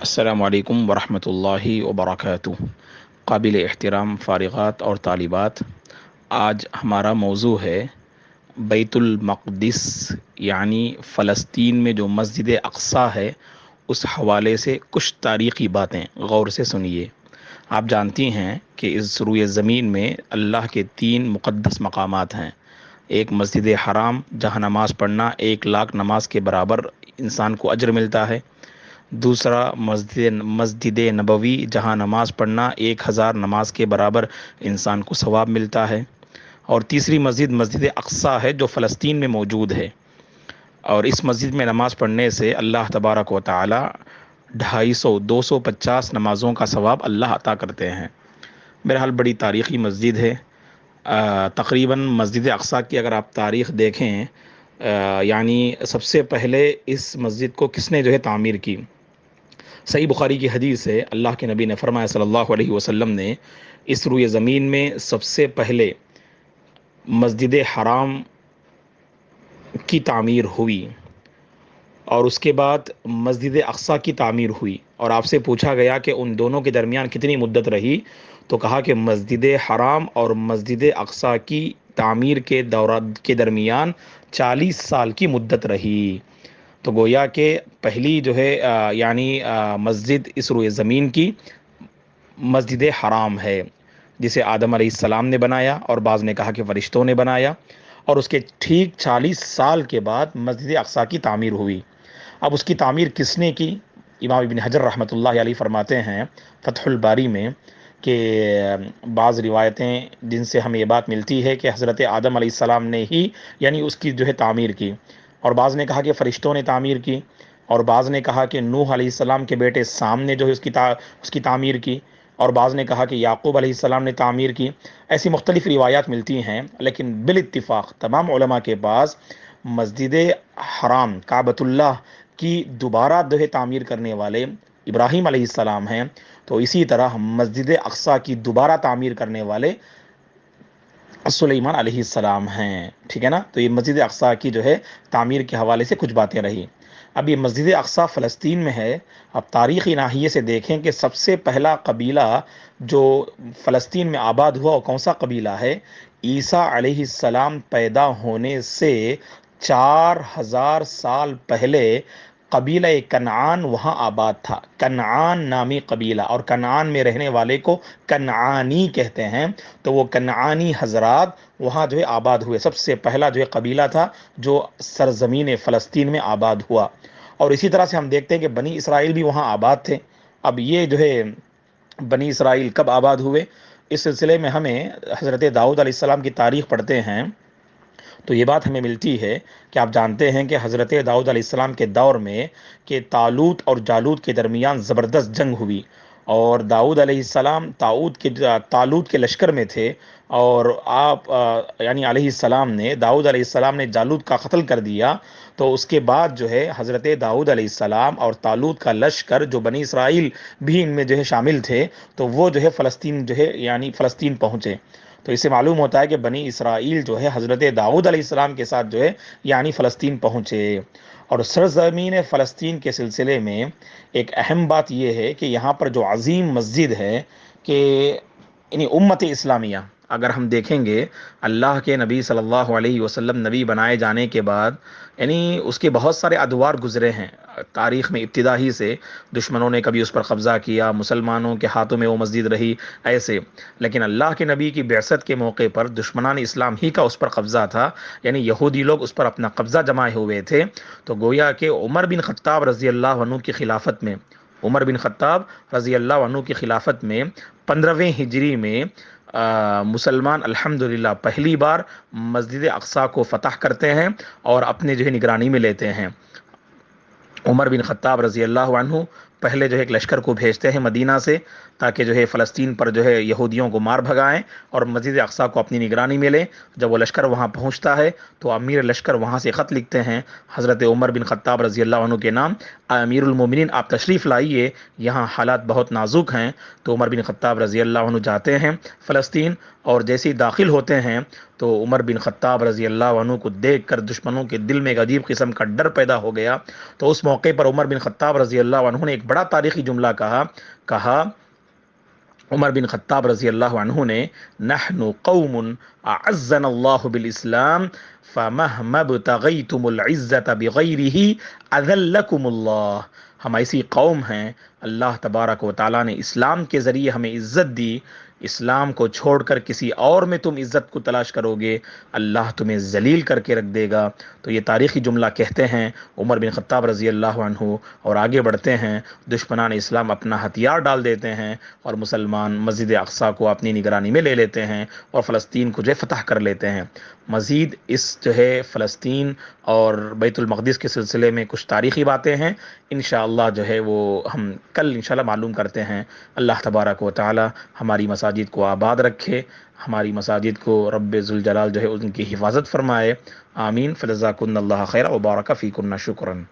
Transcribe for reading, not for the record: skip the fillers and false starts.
السلام علیکم ورحمۃ اللہ وبرکاتہ۔ قابل احترام فارغات اور طالبات، آج ہمارا موضوع ہے بیت المقدس، یعنی فلسطین میں جو مسجد اقصیٰ ہے اس حوالے سے کچھ تاریخی باتیں غور سے سنیے۔ آپ جانتی ہیں کہ اس روئے زمین میں اللہ کے 3 مقدس مقامات ہیں۔ ایک مسجد حرام جہاں نماز پڑھنا 1,00,000 نماز کے برابر انسان کو اجر ملتا ہے۔ دوسرا مسجد نبوی جہاں نماز پڑھنا 1,000 نماز کے برابر انسان کو ثواب ملتا ہے۔ اور تیسری مسجد اقصیٰ ہے جو فلسطین میں موجود ہے، اور اس مسجد میں نماز پڑھنے سے اللہ تبارک و تعالی 250 نمازوں کا ثواب اللہ عطا کرتے ہیں۔ بہرحال بڑی تاریخی مسجد ہے۔ تقریباً مسجد اقصیٰ کی اگر آپ تاریخ دیکھیں، یعنی سب سے پہلے اس مسجد کو کس نے تعمیر کی؟ صحیح بخاری کی حدیث ہے، اللہ کے نبی نے فرمایا صلی اللہ علیہ وسلم نے، اس روئے زمین میں سب سے پہلے مسجد حرام کی تعمیر ہوئی اور اس کے بعد مسجد اقصیٰ کی تعمیر ہوئی۔ اور آپ سے پوچھا گیا کہ ان دونوں کے درمیان کتنی مدت رہی، تو کہا کہ مسجد حرام اور مسجد اقصیٰ کی تعمیر کے درمیان 40 سال کی مدت رہی۔ تو گویا کہ پہلی یعنی مسجد اس روئے زمین کی مسجد حرام ہے، جسے آدم علیہ السلام نے بنایا، اور بعض نے کہا کہ فرشتوں نے بنایا، اور اس کے ٹھیک 40 سال کے بعد مسجد اقصیٰ کی تعمیر ہوئی۔ اب اس کی تعمیر کس نے کی؟ امام ابن حجر رحمۃ اللہ علیہ فرماتے ہیں فتح الباری میں کہ بعض روایتیں جن سے ہمیں یہ بات ملتی ہے کہ حضرت آدم علیہ السلام نے ہی یعنی اس کی تعمیر کی، اور بعض نے کہا کہ فرشتوں نے تعمیر کی، اور بعض نے کہا کہ نوح علیہ السلام کے بیٹے سام نے اس کی تعمیر کی، اور بعض نے کہا کہ یعقوب علیہ السلام نے تعمیر کی۔ ایسی مختلف روایات ملتی ہیں، لیکن بالاتفاق تمام علماء کے پاس مسجد حرام کعبۃ اللہ کی دوبارہ تعمیر کرنے والے ابراہیم علیہ السلام ہیں، تو اسی طرح مسجد اقصیٰ کی دوبارہ تعمیر کرنے والے سلیمان علیہ السلام ہیں۔ ٹھیک ہے نا؟ تو یہ مسجد اقصیٰ کی تعمیر کے حوالے سے کچھ باتیں رہی۔ اب یہ مسجد اقصیٰ فلسطین میں ہے۔ اب تاریخی ناحیے سے دیکھیں کہ سب سے پہلا قبیلہ جو فلسطین میں آباد ہوا وہ کون سا قبیلہ ہے؟ عیسیٰ علیہ السلام پیدا ہونے سے 4,000 سال پہلے قبیلہ کنعان وہاں آباد تھا۔ کنعان نامی قبیلہ، اور کنعان میں رہنے والے کو کنعانی کہتے ہیں، تو وہ کنعانی حضرات وہاں آباد ہوئے۔ سب سے پہلا قبیلہ تھا جو سرزمین فلسطین میں آباد ہوا۔ اور اسی طرح سے ہم دیکھتے ہیں کہ بنی اسرائیل بھی وہاں آباد تھے۔ اب یہ بنی اسرائیل کب آباد ہوئے؟ اس سلسلے میں ہمیں حضرت داؤد علیہ السلام کی تاریخ پڑھتے ہیں تو یہ بات ہمیں ملتی ہے کہ آپ جانتے ہیں کہ حضرت داؤد علیہ السلام کے دور میں کہ طالوت اور جالوت کے درمیان زبردست جنگ ہوئی، اور داؤد علیہ السلام طالوت کے لشکر میں تھے، اور آپ یعنی علیہ السلام نے داؤد علیہ السلام نے جالوت کا قتل کر دیا۔ تو اس کے بعد حضرت داؤد علیہ السلام اور طالوت کا لشکر جو بنی اسرائیل بھی ان میں شامل تھے، تو وہ فلسطین یعنی فلسطین پہنچے۔ تو اس سے معلوم ہوتا ہے کہ بنی اسرائیل حضرت داؤد علیہ السلام کے ساتھ یعنی فلسطین پہنچے۔ اور سرزمین فلسطین کے سلسلے میں ایک اہم بات یہ ہے کہ یہاں پر جو عظیم مسجد ہے کہ یعنی امت اسلامیہ، اگر ہم دیکھیں گے اللہ کے نبی صلی اللہ علیہ وسلم نبی بنائے جانے کے بعد یعنی اس کے بہت سارے ادوار گزرے ہیں تاریخ میں۔ ابتدا ہی سے دشمنوں نے کبھی اس پر قبضہ کیا، مسلمانوں کے ہاتھوں میں وہ مسجد رہی ایسے، لیکن اللہ کے نبی کی بعثت کے موقع پر دشمنان اسلام ہی کا اس پر قبضہ تھا، یعنی یہودی لوگ اس پر اپنا قبضہ جمائے ہوئے تھے۔ تو گویا کہ عمر بن خطاب رضی اللہ عنہ کی خلافت میں، عمر بن خطاب رضی اللہ عنہ کی خلافت میں 15ویں ہجری میں مسلمان الحمدللہ پہلی بار مسجد اقصیٰ کو فتح کرتے ہیں اور اپنے نگرانی میں لیتے ہیں۔ عمر بن خطاب رضی اللہ عنہ پہلے ایک لشکر کو بھیجتے ہیں مدینہ سے، تاکہ فلسطین پر یہودیوں کو مار بھگائیں اور مسجد اقصیٰ کو اپنی نگرانی میں لیں۔ جب وہ لشکر وہاں پہنچتا ہے تو امیر لشکر وہاں سے خط لکھتے ہیں حضرت عمر بن خطاب رضی اللہ عنہ کے نام، امیر المومنین آپ تشریف لائیے، یہاں حالات بہت نازک ہیں۔ تو عمر بن خطاب رضی اللہ عنہ جاتے ہیں فلسطین، اور جیسے ہی داخل ہوتے ہیں تو عمر بن خطاب رضی اللہ عنہ کو دیکھ کر دشمنوں کے دل میں ایک عجیب قسم کا ڈر پیدا ہو گیا۔ تو اس موقع پر عمر بن خطاب رضی اللہ عنہ نے ایک بڑا تاریخی جملہ کہا عمر بن خطاب رضی اللہ عنہ نے، نحن قوم اعزنا اللہ بالاسلام فمہما ابتغیتم العزت بغیرہ اذلکم اللہ. ہم ایسی قوم ہیں، اللہ تبارک و تعالیٰ نے اسلام کے ذریعے ہمیں عزت دی، اسلام کو چھوڑ کر کسی اور میں تم عزت کو تلاش کرو گے، اللہ تمہیں ذلیل کر کے رکھ دے گا. تو یہ تاریخی جملہ کہتے ہیں عمر بن خطاب رضی اللہ عنہ، اور آگے بڑھتے ہیں. دشمنان اسلام اپنا ہتھیار ڈال دیتے ہیں اور مسلمان مسجد اقصیٰ کو اپنی نگرانی میں لے لیتے ہیں اور فلسطین کو جو ہے فتح کر لیتے ہیں. مزید اس جو ہے فلسطین اور بیت المقدس کے سلسلے میں کچھ تاریخی باتیں ہیں، انشاءاللہ جو ہے وہ ہم کل انشاءاللہ معلوم کرتے ہیں. اللہ تبارک و تعالی ہماری مساجد کو آباد رکھے، ہماری مساجد کو رب ذوالجلال جو ہے ان کی حفاظت فرمائے. آمین. فجزاکن اللہ خیر و بارک فیکن. شکراً.